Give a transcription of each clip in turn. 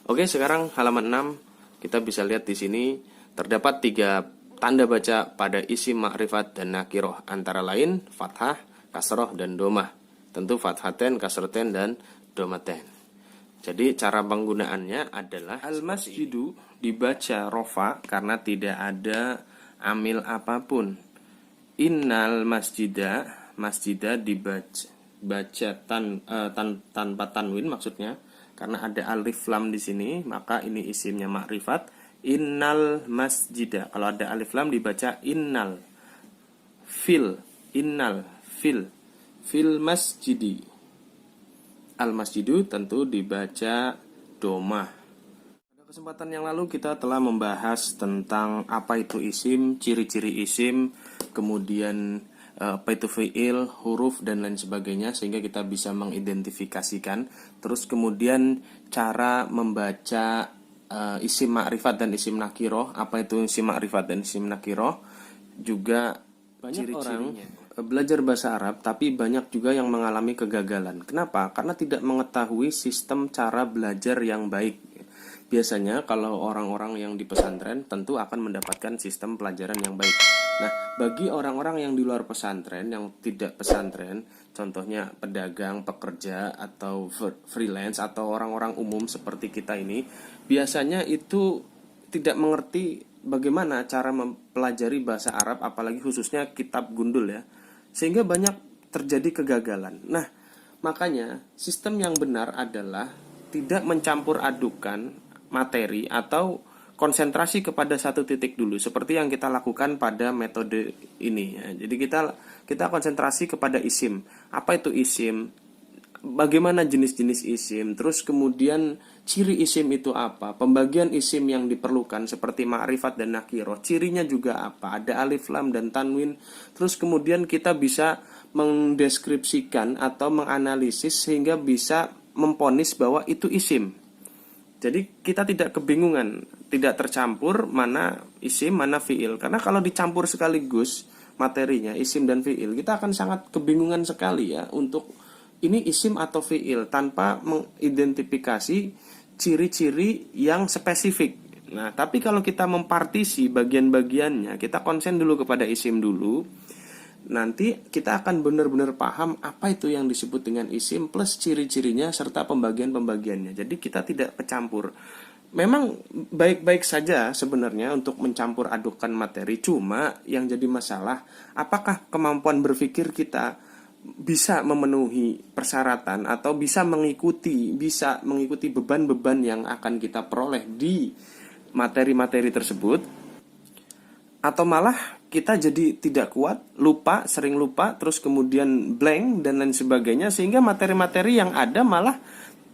Oke, sekarang halaman 6 kita bisa lihat di sini terdapat 3 tanda baca pada isim ma'rifat dan nakiroh, antara lain fathah, kasroh, dan domah. Tentu fathaten, kasroten, dan domaten. Jadi cara penggunaannya adalah al-masjidu dibaca rofa karena tidak ada amil apapun. Innal masjida dibaca tanpa tanwin, maksudnya karena ada alif lam di sini, maka ini isimnya makrifat. Innal masjida, kalau ada alif lam dibaca innal. Innal fil masjidi. Al masjidu tentu dibaca domah. Pada kesempatan yang lalu kita telah membahas tentang apa itu isim, ciri-ciri isim, kemudian apa itu fiil, huruf, dan lain sebagainya, sehingga kita bisa mengidentifikasikan. Terus kemudian cara membaca isim makrifat dan isim nakiroh, apa itu isim makrifat dan isim nakiroh, juga banyak orang belajar bahasa Arab tapi banyak juga yang mengalami kegagalan. Kenapa? Karena tidak mengetahui sistem cara belajar yang baik. Biasanya kalau orang-orang yang di pesantren tentu akan mendapatkan sistem pelajaran yang baik. Nah, bagi orang-orang yang di luar pesantren, yang tidak pesantren, contohnya pedagang, pekerja, atau freelance, atau orang-orang umum seperti kita ini, biasanya itu tidak mengerti bagaimana cara mempelajari bahasa Arab, apalagi khususnya kitab gundul ya. Sehingga banyak terjadi kegagalan. Nah, makanya sistem yang benar adalah tidak mencampur adukan materi atau konsentrasi kepada satu titik dulu, seperti yang kita lakukan pada metode ini ya. Jadi kita konsentrasi kepada isim. Apa itu isim? Bagaimana jenis-jenis isim, terus kemudian ciri isim itu apa, pembagian isim yang diperlukan seperti ma'rifat dan nakiroh, cirinya juga apa, ada alif lam dan tanwin, terus kemudian kita bisa mendeskripsikan atau menganalisis sehingga bisa memponis bahwa itu isim. Jadi kita tidak kebingungan, tidak tercampur mana isim, mana fiil, karena kalau dicampur sekaligus materinya isim dan fiil, kita akan sangat kebingungan sekali ya untuk ini isim atau fiil tanpa mengidentifikasi ciri-ciri yang spesifik. Nah, tapi kalau kita mempartisi bagian-bagiannya, kita konsen dulu kepada isim dulu, nanti kita akan benar-benar paham apa itu yang disebut dengan isim plus ciri-cirinya serta pembagian-pembagiannya. Jadi kita tidak kecampur. Memang baik-baik saja sebenarnya untuk mencampur adukan materi, cuma yang jadi masalah apakah kemampuan berpikir kita bisa memenuhi persyaratan atau bisa mengikuti beban-beban yang akan kita peroleh di materi-materi tersebut, atau malah kita jadi tidak kuat, lupa, sering lupa, terus kemudian blank dan lain sebagainya, sehingga materi-materi yang ada malah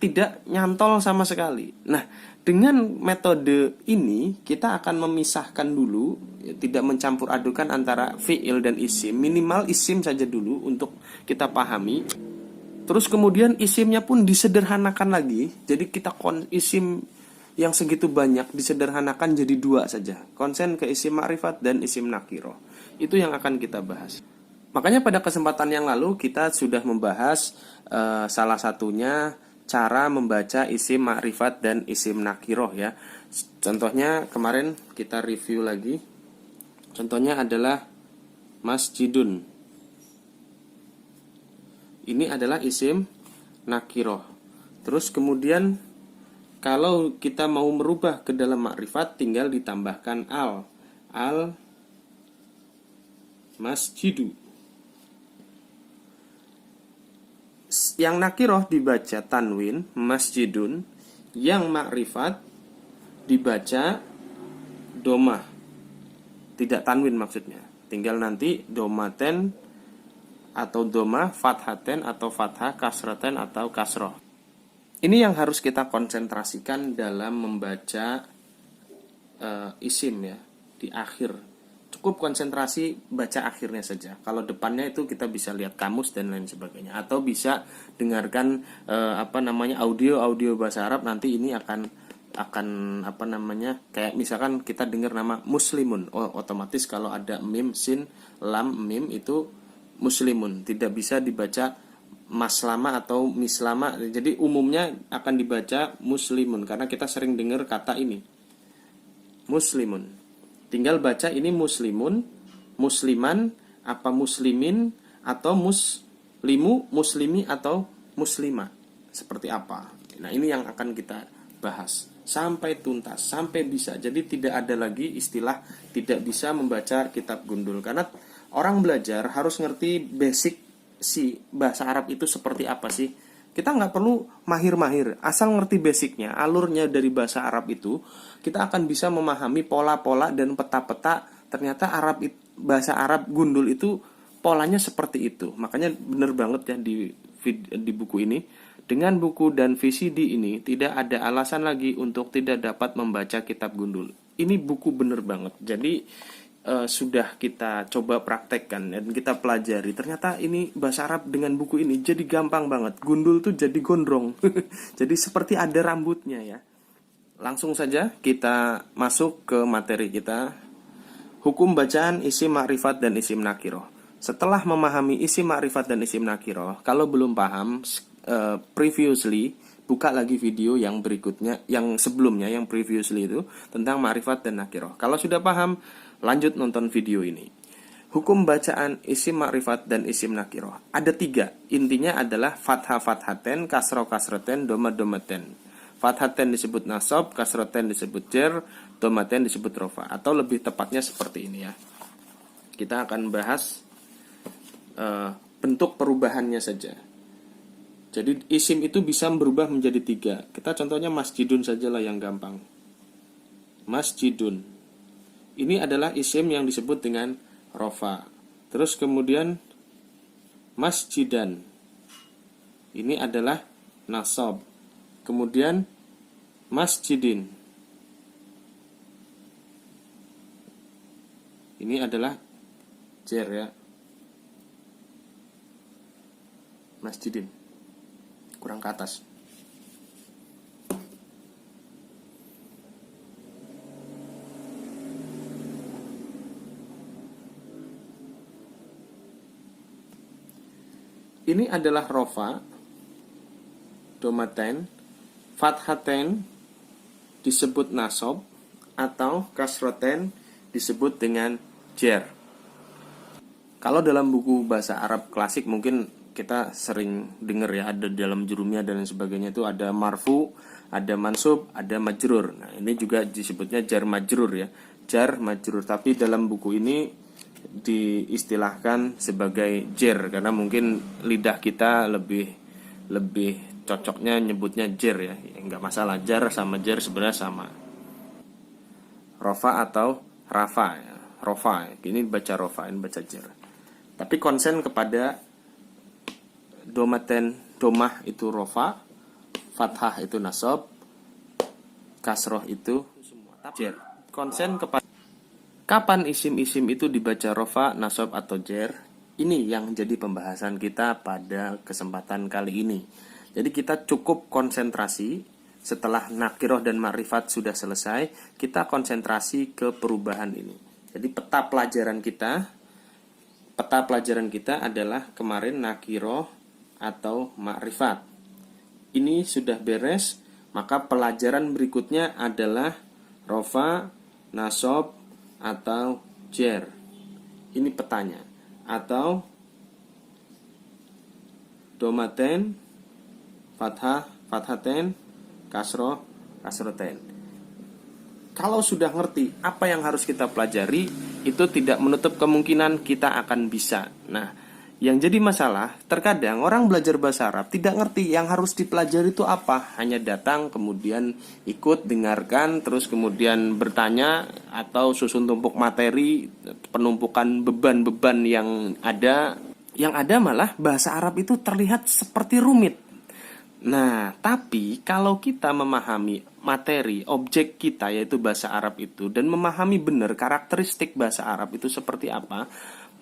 tidak nyantol sama sekali. Nah, dengan metode ini kita akan memisahkan dulu, tidak mencampur adukan antara fiil dan isim, minimal isim saja dulu untuk kita pahami. Terus kemudian isimnya pun disederhanakan lagi. Jadi kita isim yang segitu banyak disederhanakan jadi 2 saja. Konsen ke isim ma'rifat dan isim nakiroh. Itu yang akan kita bahas. Makanya pada kesempatan yang lalu kita sudah membahas salah satunya cara membaca isim ma'rifat dan isim nakiroh ya. Contohnya kemarin kita review lagi. Contohnya adalah masjidun. Ini adalah isim nakiroh. Terus kemudian kalau kita mau merubah ke dalam ma'rifat, tinggal ditambahkan al masjidu. Yang nakiroh dibaca tanwin, masjidun. Yang makrifat dibaca domah, tidak tanwin maksudnya. Tinggal nanti domaten atau domah, fathaten atau fathah, kasraten atau kasroh. Ini yang harus kita konsentrasikan dalam membaca isim ya, di akhir. Cukup konsentrasi baca akhirnya saja. Kalau depannya itu kita bisa lihat kamus dan lain sebagainya, atau bisa dengarkan audio bahasa Arab. Nanti ini akan kayak misalkan kita dengar nama muslimun, otomatis kalau ada mim, sin, lam, mim itu muslimun, tidak bisa dibaca maslama atau mislama. Jadi umumnya akan dibaca muslimun karena kita sering dengar kata ini. Muslimun. Tinggal baca ini muslimun, musliman, apa muslimin, atau muslimu, muslimi, atau muslima. Seperti apa. Nah, ini yang akan kita bahas sampai tuntas, sampai bisa. Jadi tidak ada lagi istilah tidak bisa membaca kitab gundul. Karena orang belajar harus ngerti basic si bahasa Arab itu seperti apa sih. Kita nggak perlu mahir-mahir, asal ngerti basicnya, alurnya dari bahasa Arab itu, kita akan bisa memahami pola-pola dan peta-peta. Ternyata bahasa Arab gundul itu polanya seperti itu. Makanya bener banget ya di buku ini. Dengan buku dan VCD ini tidak ada alasan lagi untuk tidak dapat membaca kitab gundul. Ini buku bener banget. Jadi sudah kita coba praktekkan dan kita pelajari. Ternyata ini bahasa Arab dengan buku ini jadi gampang banget. Gundul tuh jadi gondrong. Jadi seperti ada rambutnya ya. Langsung saja kita masuk ke materi kita. Hukum bacaan isim ma'rifat dan isim nakiroh. Setelah memahami isim ma'rifat dan isim nakiroh, kalau belum paham, previously, buka lagi video yang berikutnya, yang sebelumnya, yang previously itu tentang ma'rifat dan nakiroh. Kalau sudah paham, lanjut nonton video ini. Hukum bacaan isim ma'rifat dan isim nakiroh ada 3. Intinya adalah fathah fathaten, kasroh kasroten, doma domaten. Fathaten disebut nasab, kasroten disebut jer, domaten disebut rofa. Atau lebih tepatnya seperti ini ya. Kita akan bahas bentuk perubahannya saja. Jadi isim itu bisa berubah menjadi 3. Kita contohnya masjidun sajalah yang gampang. Masjidun. Ini adalah isim yang disebut dengan rofa. Terus kemudian masjidan. Ini adalah nasab. Kemudian masjidin. Ini adalah jer ya. Masjidin. Kurang ke atas. Ini adalah rofa, domaten, fathaten disebut nasab, atau kasroten disebut dengan jer. Kalau dalam buku bahasa Arab klasik mungkin kita sering dengar ya, ada dalam jurumnya dan sebagainya itu ada marfu, ada mansub, ada majrur. Nah, ini juga disebutnya jar majrur ya. Jar majrur, tapi dalam buku ini diistilahkan sebagai jer karena mungkin lidah kita lebih cocoknya nyebutnya jer ya. Enggak masalah, jar sama jer sebenarnya sama. Rofa atau rafa ya. Rofa, ini baca rofa, ini baca jer. Tapi konsen kepada domaten, domah itu rofa, fathah itu nasab, kasroh itu jer. Konsen kepada kapan isim-isim itu dibaca rofa, nasab, atau jer. Ini yang jadi pembahasan kita pada kesempatan kali ini. Jadi kita cukup konsentrasi. Setelah nakiroh dan ma'rifat sudah selesai, kita konsentrasi ke perubahan ini. Jadi peta pelajaran kita adalah kemarin nakiroh atau ma'rifat. Ini sudah beres, maka pelajaran berikutnya adalah rofa, nasab, atau jer. Ini petanya. Atau domaten, fathah, fathaten, kasroh, kasroten. Kalau sudah ngerti apa yang harus kita pelajari, itu tidak menutup kemungkinan kita akan bisa. Nah, yang jadi masalah, terkadang orang belajar bahasa Arab tidak ngerti yang harus dipelajari itu apa. Hanya datang, kemudian ikut, dengarkan, terus kemudian bertanya, atau susun tumpuk materi, penumpukan beban-beban yang ada. Yang ada malah bahasa Arab itu terlihat seperti rumit. Nah, tapi kalau kita memahami materi, objek kita yaitu bahasa Arab itu, dan memahami benar karakteristik bahasa Arab itu seperti apa,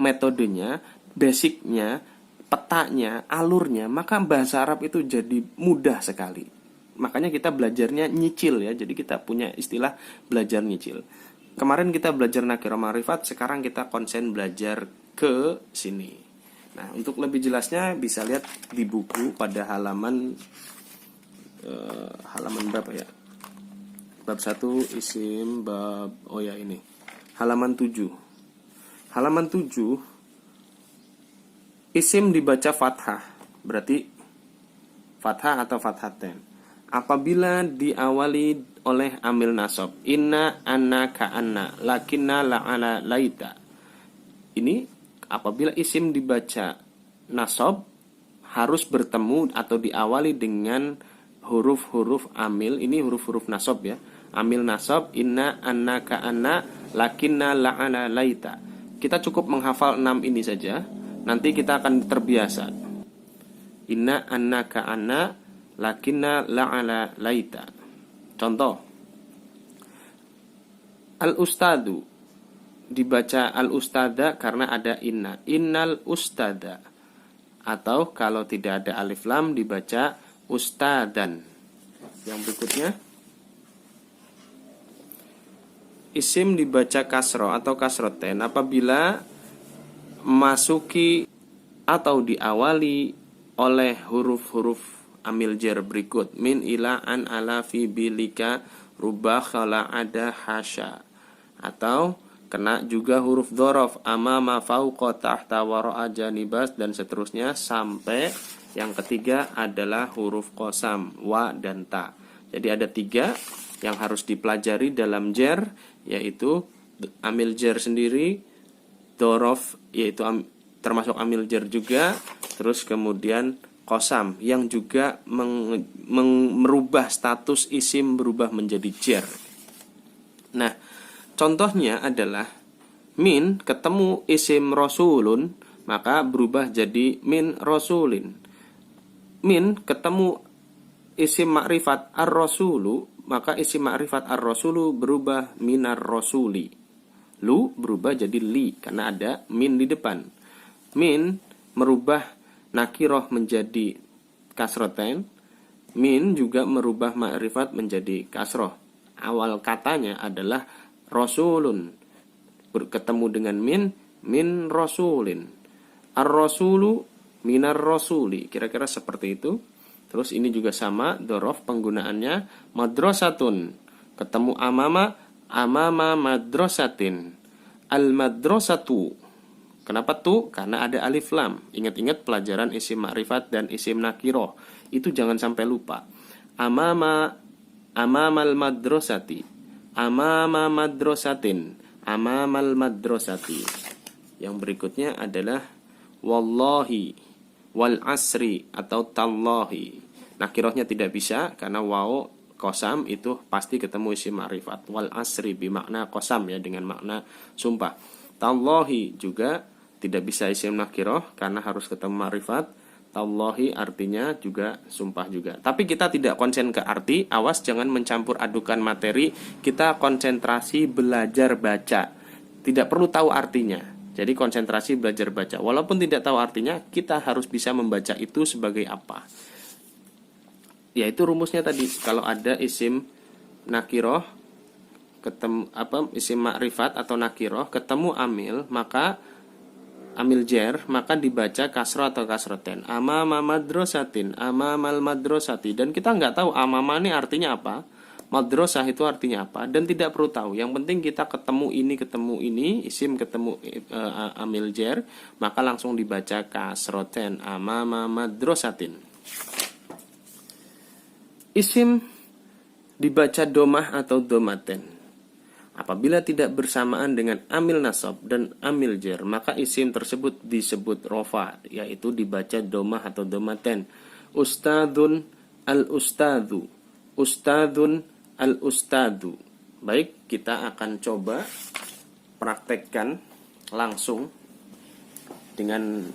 metodenya, basicnya, petanya, alurnya, maka bahasa Arab itu jadi mudah sekali. Makanya kita belajarnya nyicil ya, jadi kita punya istilah belajar nyicil. Kemarin kita belajar nakirah ma'rifat, sekarang kita konsen belajar ke sini. Nah, untuk lebih jelasnya bisa lihat di buku pada halaman berapa ya? Bab 1 isim, bab ini. Halaman 7. Halaman 7 isim dibaca fathah, berarti fathah atau fathaten. Apabila diawali oleh amil nasab, inna, anna, ka'anna, lakinna, la'ala, laita. Ini apabila isim dibaca nasab harus bertemu atau diawali dengan huruf-huruf amil. Ini huruf-huruf nasab ya. Amil nasab, inna, anna, ka'anna, lakinna, la'ala, laita. Kita cukup menghafal 6 ini saja. Nanti kita akan terbiasa. Inna, anna, ka'anna, lakinna, la'ala, laita. Contoh, al-ustadu dibaca al-ustada karena ada inna. Innal ustada. Atau kalau tidak ada alif lam dibaca ustadan. Yang berikutnya, isim dibaca kasroh atau kasroten apabila masuki atau diawali oleh huruf-huruf amil jar berikut. Min, ila, an, ala, fi, bilika, rubah, khala, ada, hasya. Atau kena juga huruf dhorof, amama, fauqa, tahta, wara'a, janibas, dan seterusnya sampai yang ketiga adalah huruf qasam, wa dan ta. Jadi ada 3 yang harus dipelajari dalam jar, yaitu amil jar sendiri, dhorof yaitu termasuk amil jar juga, terus kemudian qasam yang juga merubah status isim berubah menjadi jar. Nah, contohnya adalah min ketemu isim rasulun, maka berubah jadi min rasulin. Min ketemu isim makrifat ar-rasulu, maka isim makrifat ar-rasulu berubah minar rasuli. Lu berubah jadi li karena ada min di depan. Min merubah nakiroh menjadi kasroten. Min juga merubah makrifat menjadi kasroh. Awal katanya adalah rasulun, ketemu dengan min rasulin. Ar-rasulu minar rasuli, kira-kira seperti itu. Terus ini juga sama, dhorof penggunaannya madrasatun, ketemu amama madrasatin. Al-madrasatu, kenapa tuh? Karena ada alif lam. Ingat-ingat pelajaran isim makrifat dan isim nakiroh, itu jangan sampai lupa. Amamal madrasati, amama madrasatin, amamal madrasati. Yang berikutnya adalah wallahi, wal asri atau tallahi. Nakirohnya tidak bisa karena waw qasam itu pasti ketemu isim ma'rifat. Wal asri bimakna qasam ya, dengan makna sumpah. Tallahi juga tidak bisa isim nakiroh karena harus ketemu ma'rifat. Tallahi artinya juga sumpah juga. Tapi kita tidak konsen ke arti, awas jangan mencampur adukan materi. Kita konsentrasi belajar baca. Tidak perlu tahu artinya. Jadi konsentrasi belajar baca. Walaupun tidak tahu artinya, kita harus bisa membaca itu sebagai apa. Yaitu rumusnya tadi, kalau ada isim nakiroh ketemu isim makrifat atau nakiroh ketemu amil, maka amil jar, maka dibaca kasroh atau kasroten. Amama madrasatin, amamal madrasati. Dan kita nggak tahu amama ini artinya apa, madrasah itu artinya apa, dan tidak perlu tahu. Yang penting kita ketemu ini, isim ketemu amil jar, maka langsung dibaca kasroten, amama madrasatin. Isim dibaca domah atau domaten apabila tidak bersamaan dengan amil nasab dan amil jar, maka isim tersebut disebut rofa, yaitu dibaca domah atau domaten. Ustadun al-ustadu, ustadun al-ustadu. Baik, kita akan coba praktekkan langsung dengan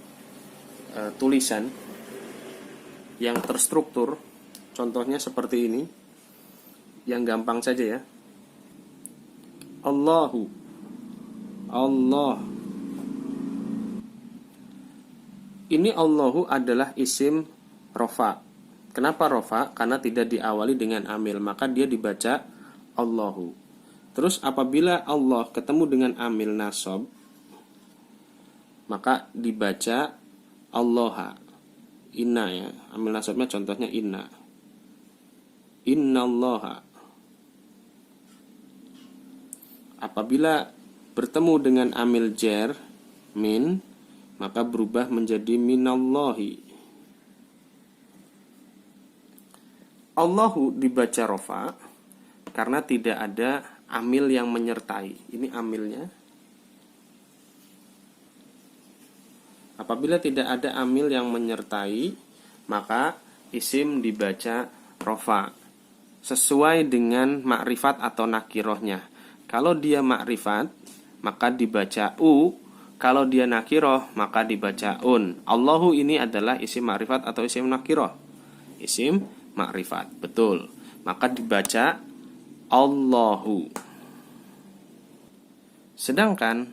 tulisan yang terstruktur. Contohnya seperti ini, yang gampang saja ya. Allahu, Allah. Ini Allahu adalah isim rofa. Kenapa rofa? Karena tidak diawali dengan amil, maka dia dibaca Allahu. Terus apabila Allah ketemu dengan amil nasab, maka dibaca Allaha. Inna ya, amil nasabnya contohnya inna. Innallaha. Apabila bertemu dengan amil jar min, maka berubah menjadi minallahi. Allahu dibaca rofa karena tidak ada amil yang menyertai. Ini amilnya. Apabila tidak ada amil yang menyertai, maka isim dibaca rofa sesuai dengan makrifat atau nakirohnya. Kalau dia makrifat, maka dibaca u. Kalau dia nakiroh, maka dibaca un. Allahu ini adalah isim makrifat atau isim nakiroh? Isim makrifat, betul. Maka dibaca Allahu. Sedangkan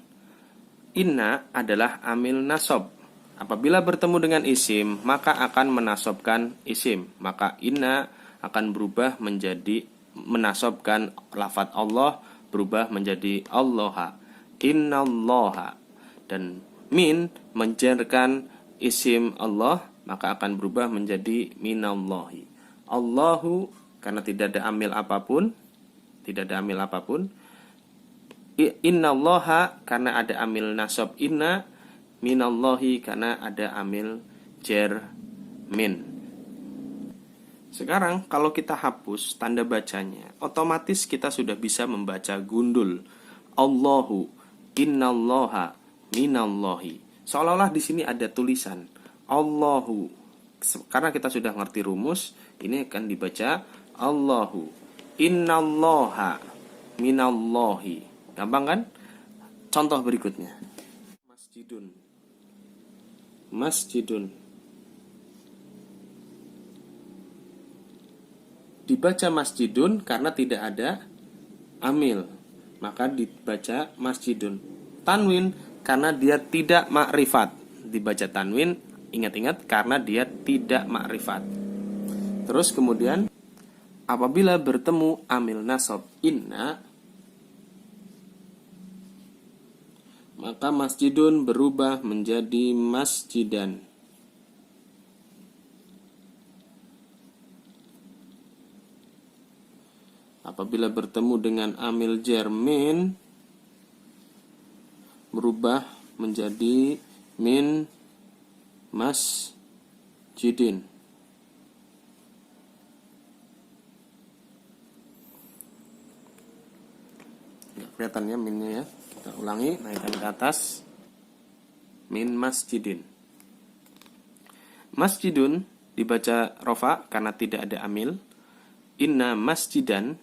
inna adalah amil nasab. Apabila bertemu dengan isim, maka akan menasobkan isim. Maka inna akan berubah menjadi menasobkan lafadz Allah, berubah menjadi Allaha. Innallaha. Dan min menjarkan isim Allah, maka akan berubah menjadi minallahi. Allahu karena tidak ada amil apapun, tidak ada amil apapun. Innallaha karena ada amil nasab inna, minallahi karena ada amil jar min. Sekarang kalau kita hapus tanda bacanya, otomatis kita sudah bisa membaca gundul. Allahu, innallaha, minallahi. Seolah-olah di sini ada tulisan Allahu. Karena kita sudah ngerti rumus, ini akan dibaca Allahu, innallaha, minallahi. Gampang kan? Contoh berikutnya. Masjidun. Masjidun. Dibaca masjidun karena tidak ada amil, maka dibaca masjidun. Tanwin karena dia tidak makrifat, dibaca tanwin. Ingat-ingat karena dia tidak makrifat. Terus kemudian apabila bertemu amil nasab inna, maka masjidun berubah menjadi masjidan. Apabila bertemu dengan amil jar min, berubah menjadi min masjidin. Nggak kelihatan ya minnya ya. Kita ulangi, naikkan ke atas. Min masjidin. Masjidun dibaca rofa karena tidak ada amil. Inna masjidan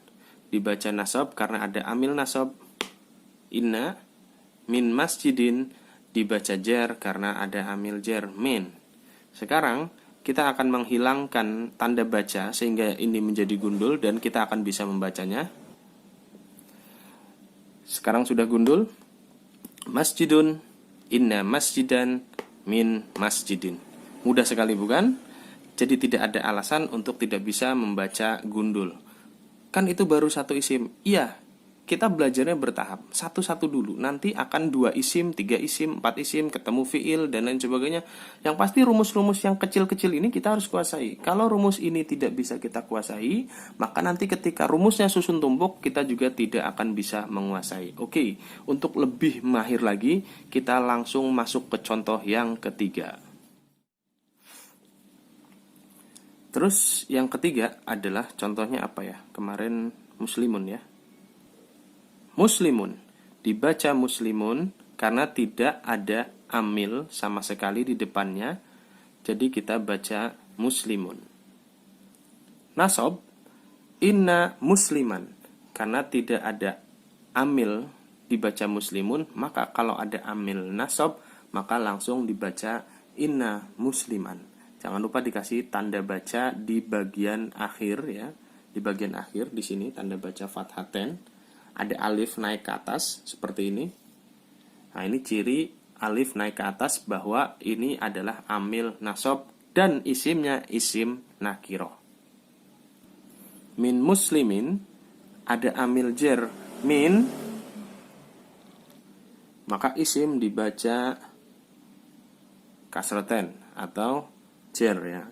dibaca nasab karena ada amil nasab. Inna. Min masjidin dibaca jar karena ada amil jar min. Sekarang kita akan menghilangkan tanda baca sehingga ini menjadi gundul dan kita akan bisa membacanya. Sekarang sudah gundul. Masjidun, inna masjidan, min masjidin. Mudah sekali bukan? Jadi tidak ada alasan untuk tidak bisa membaca gundul. Kan itu baru satu isim. Iya, kita belajarnya bertahap. Satu-satu dulu. Nanti akan 2 isim, 3 isim, 4 isim, ketemu fiil, dan lain sebagainya. Yang pasti rumus-rumus yang kecil-kecil ini kita harus kuasai. Kalau rumus ini tidak bisa kita kuasai, maka nanti ketika rumusnya susun tumpuk, kita juga tidak akan bisa menguasai. Oke, untuk lebih mahir lagi, kita langsung masuk ke contoh yang ketiga. Terus yang ketiga adalah contohnya apa ya? Kemarin muslimun ya. Muslimun dibaca muslimun karena tidak ada amil sama sekali di depannya. Jadi kita baca muslimun. Nasab inna musliman karena tidak ada amil dibaca muslimun, maka kalau ada amil nasab maka langsung dibaca inna musliman. Jangan lupa dikasih tanda baca di bagian akhir ya. Di bagian akhir di sini tanda baca fathaten. Ada alif naik ke atas seperti ini. Nah, ini ciri alif naik ke atas bahwa ini adalah amil nasab dan isimnya isim nakiroh. Min muslimin ada amil jar min, maka isim dibaca kasroten atau jer ya.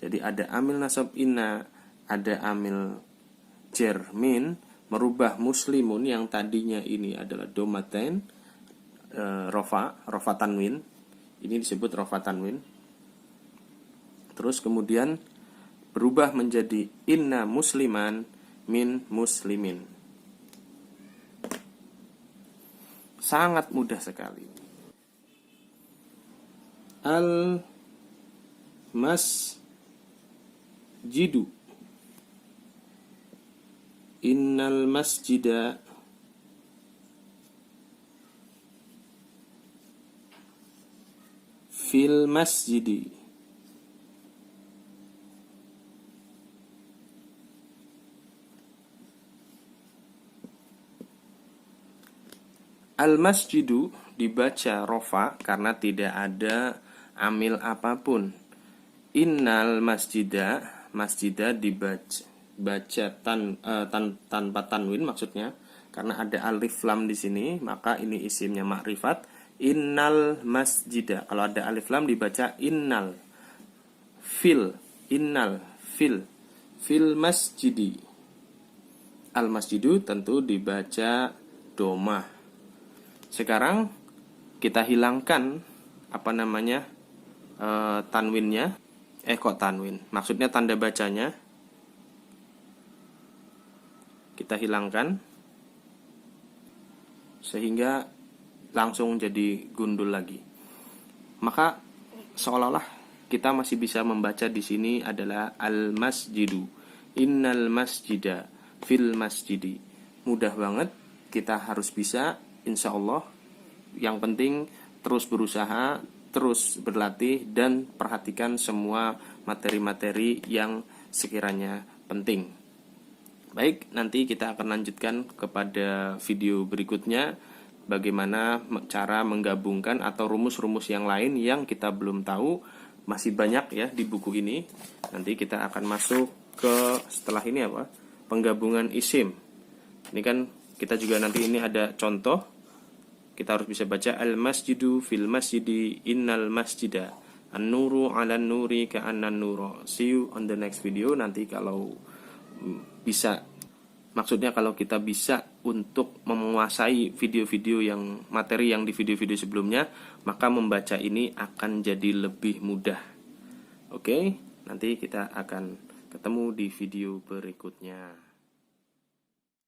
Jadi ada amil nasab inna, ada amil jer min, merubah muslimun yang tadinya ini adalah domaten rofa tanwin. Ini disebut rofa tanwin. Terus kemudian berubah menjadi inna musliman min muslimin. Sangat mudah sekali. Al masjidu, innal masjida, fil masjidi, al masjidu dibaca rofa karena tidak ada amil apapun. Innal masjida, masjida dibaca tanpa tanwin maksudnya, karena ada alif lam di sini, maka ini isimnya makrifat. Innal masjida, kalau ada alif lam dibaca innal. Innal fil masjidi. Al masjidu tentu dibaca domah. Sekarang kita hilangkan tanwinnya. Kok tanwin? Maksudnya tanda bacanya. Kita hilangkan sehingga langsung jadi gundul lagi. Maka seolah-olah kita masih bisa membaca di sini adalah al masjidu, innal masjida, fil masjidi. Mudah banget, kita harus bisa, insya Allah. Yang penting terus berusaha, terus berlatih, dan perhatikan semua materi-materi yang sekiranya penting. Baik, nanti kita akan lanjutkan kepada video berikutnya bagaimana cara menggabungkan atau rumus-rumus yang lain yang kita belum tahu. Masih banyak ya di buku ini. Nanti kita akan masuk ke setelah ini penggabungan isim. Ini kan kita juga nanti ini ada contoh. Kita harus bisa baca al masjidu fil masjidi innal masjida, an-nuru 'alan nuri ka'annan nura. See you on the next video. Nanti kalau bisa, maksudnya kalau kita bisa untuk menguasai video-video yang materi yang di video-video sebelumnya, maka membaca ini akan jadi lebih mudah. Oke, nanti kita akan ketemu di video berikutnya.